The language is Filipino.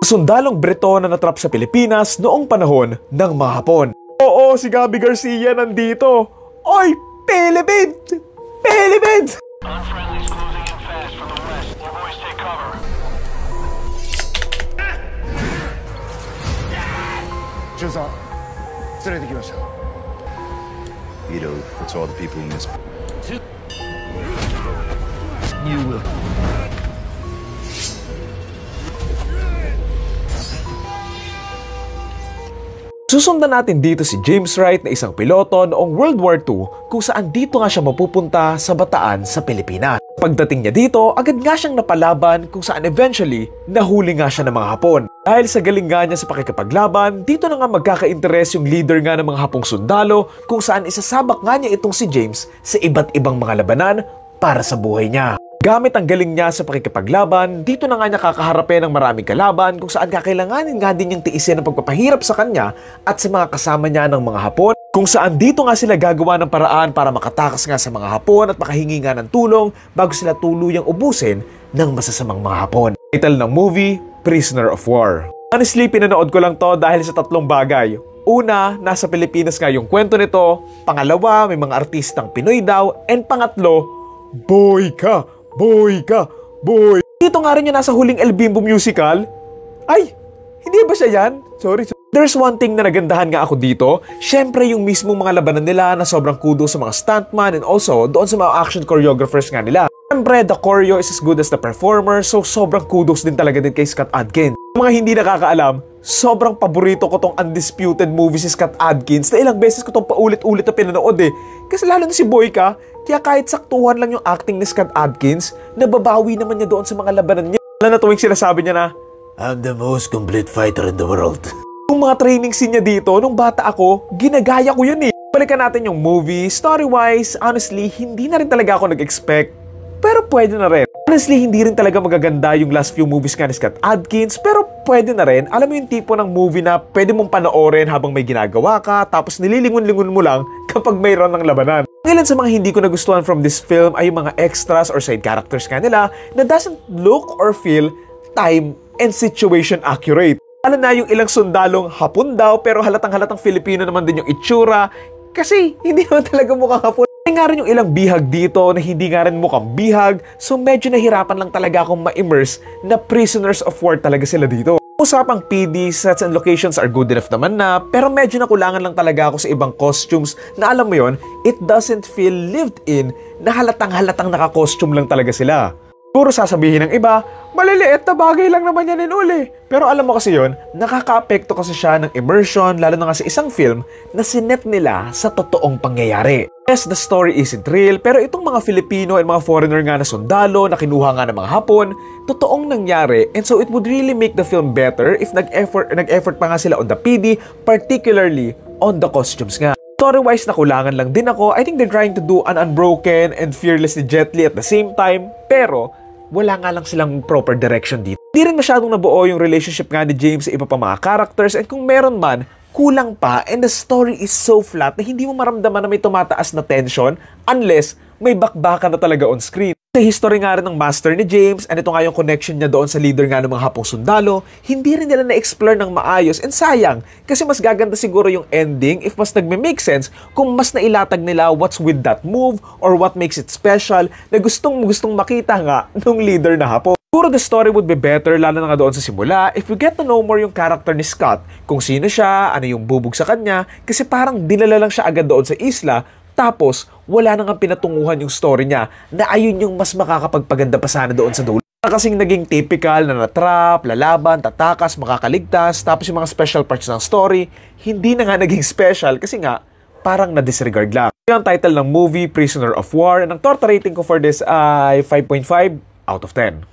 Sundalong Breton na natrap sa Pilipinas noong panahon ng mga Hapon. Oo, si Gabby Garcia nandito. Oy, Philippines! Philippines! Unfriendly's closing in fast from the west. Your boys take cover. 中佐連れてきました。 Ito, what's all the people in this? You will. Susundan natin dito si James Wright na isang piloto noong World War II kung saan dito nga siya mapupunta sa Bataan sa Pilipinas. Pagdating niya dito, agad nga siyang napalaban kung saan eventually nahuli nga siya ng mga Hapon. Dahil sa galing nga niya sa pakikipaglaban, dito na nga magkaka-interes yung leader nga ng mga Hapong sundalo kung saan isasabak nga niya itong si James sa iba't ibang mga labanan para sa buhay niya. Gamit ang galing niya sa pakikipaglaban, dito na nga niya kakaharapin ng maraming kalaban kung saan kakailanganin nga din yung tiisin ang pagpapahirap sa kanya at sa mga kasama niya ng mga Hapon. Kung saan dito nga sila gagawa ng paraan para makatakas nga sa mga Hapon at makahingi nga ng tulong bago sila tuluyang ubusin ng masasamang mga Hapon. Title ng movie, Prisoner of War. Honestly, pinanood ko lang to dahil sa tatlong bagay. Una, nasa Pilipinas nga yung kwento nito. Pangalawa, may mga artistang Pinoy daw. And pangatlo, boy ka! Boy ka! Boy! Dito nga rin yung nasa huling El Bimbo musical. Ay! Hindi ba siya yan? Sorry. There's one thing na nagandahan nga ako dito. Syempre yung mismong mga labanan nila na sobrang kudos sa mga stuntman and also doon sa mga action choreographers nga nila. Syempre, the choreo is as good as the performer, so sobrang kudos din talaga din kay Scott Adkins. Mga hindi nakakaalam, sobrang paborito ko tong Undisputed movie si Scott Adkins na ilang beses ko tong paulit-ulit na pinanood eh. Kasi lalo na si Boyka, kaya kahit saktuhan lang yung acting ni Scott Adkins, nababawi naman niya doon sa mga labanan niya. Lalo na tuwing sinasabi niya na, I'm the most complete fighter in the world. Yung mga training scene niya dito, nung bata ako, ginagaya ko yun eh. Balikan natin yung movie, story-wise, honestly, hindi na rin talaga ako nag-expect. Pero pwede na rin. Honestly, hindi rin talaga magaganda yung last few movies nga ni Scott Adkins, pero pwede na rin. Alam mo yung tipo ng movie na pwede mong panoorin habang may ginagawa ka, tapos nililingon-lingon mo lang kapag mayroon ng labanan. Ilan sa mga hindi ko nagustuhan from this film ay yung mga extras or side characters nga nila na doesn't look or feel time and situation accurate. Alam na yung ilang sundalong Hapon daw pero halatang-halatang Filipino naman din yung itsura kasi hindi naman talaga mukhang Hapon. May nga rin yung ilang bihag dito na hindi nga rin mukhang bihag, so medyo nahirapan lang talaga akong ma-immerse na prisoners of war talaga sila dito. Usapang PD, sets and locations are good enough naman na, pero medyo nakulangan lang talaga ako sa ibang costumes na alam mo yon, it doesn't feel lived in na halatang-halatang naka-costume lang talaga sila. Puro sasabihin ng iba, maliliit na bagay lang naman yan uli. Pero alam mo kasi yun, nakaka-apekto kasi siya ng immersion, lalo na nga sa isang film na sinet nila sa totoong pangyayari. Yes, the story isn't real, pero itong mga Filipino at mga foreigner nga na sundalo na kinuha nga ng mga Hapon, totoong nangyari, and so it would really make the film better if nag-effort pa nga sila on the PD, particularly on the costumes nga. Story-wise, nakulangan lang din ako. I think they're trying to do an unbroken and fearless ni Jet Li at the same time, pero wala nga lang silang proper direction dito. Hindi rin masyadong nabuo yung relationship nga ni James sa iba pa mga characters, and kung meron man, kulang pa, and the story is so flat na hindi mo maramdaman na may tumataas na tension unless may bakbakan na talaga on screen. Sa history nga rin ng master ni James, and ito nga yung connection niya doon sa leader nga ng mga Hapong sundalo, hindi rin nila na-explore ng maayos, and sayang, kasi mas gaganda siguro yung ending if mas nagme-make sense kung mas nailatag nila what's with that move or what makes it special na gustong makita nga nung leader na Hapon. Siguro the story would be better lalo na nga doon sa simula if we get to know more yung character ni Scott, kung sino siya, ano yung bubog sa kanya, kasi parang dinala lang siya agad doon sa isla, tapos wala nang pinatunguhan yung story niya na ayun yung mas makakapagpaganda pa sana doon sa dulo. Kasing naging typical na natrap, lalaban, tatakas, makakaligtas, tapos yung mga special parts ng story, hindi na nga naging special kasi nga parang na-disregard lang. Yung title ng movie, Prisoner of War, and ang torta rating ko for this ay 5.5 out of 10.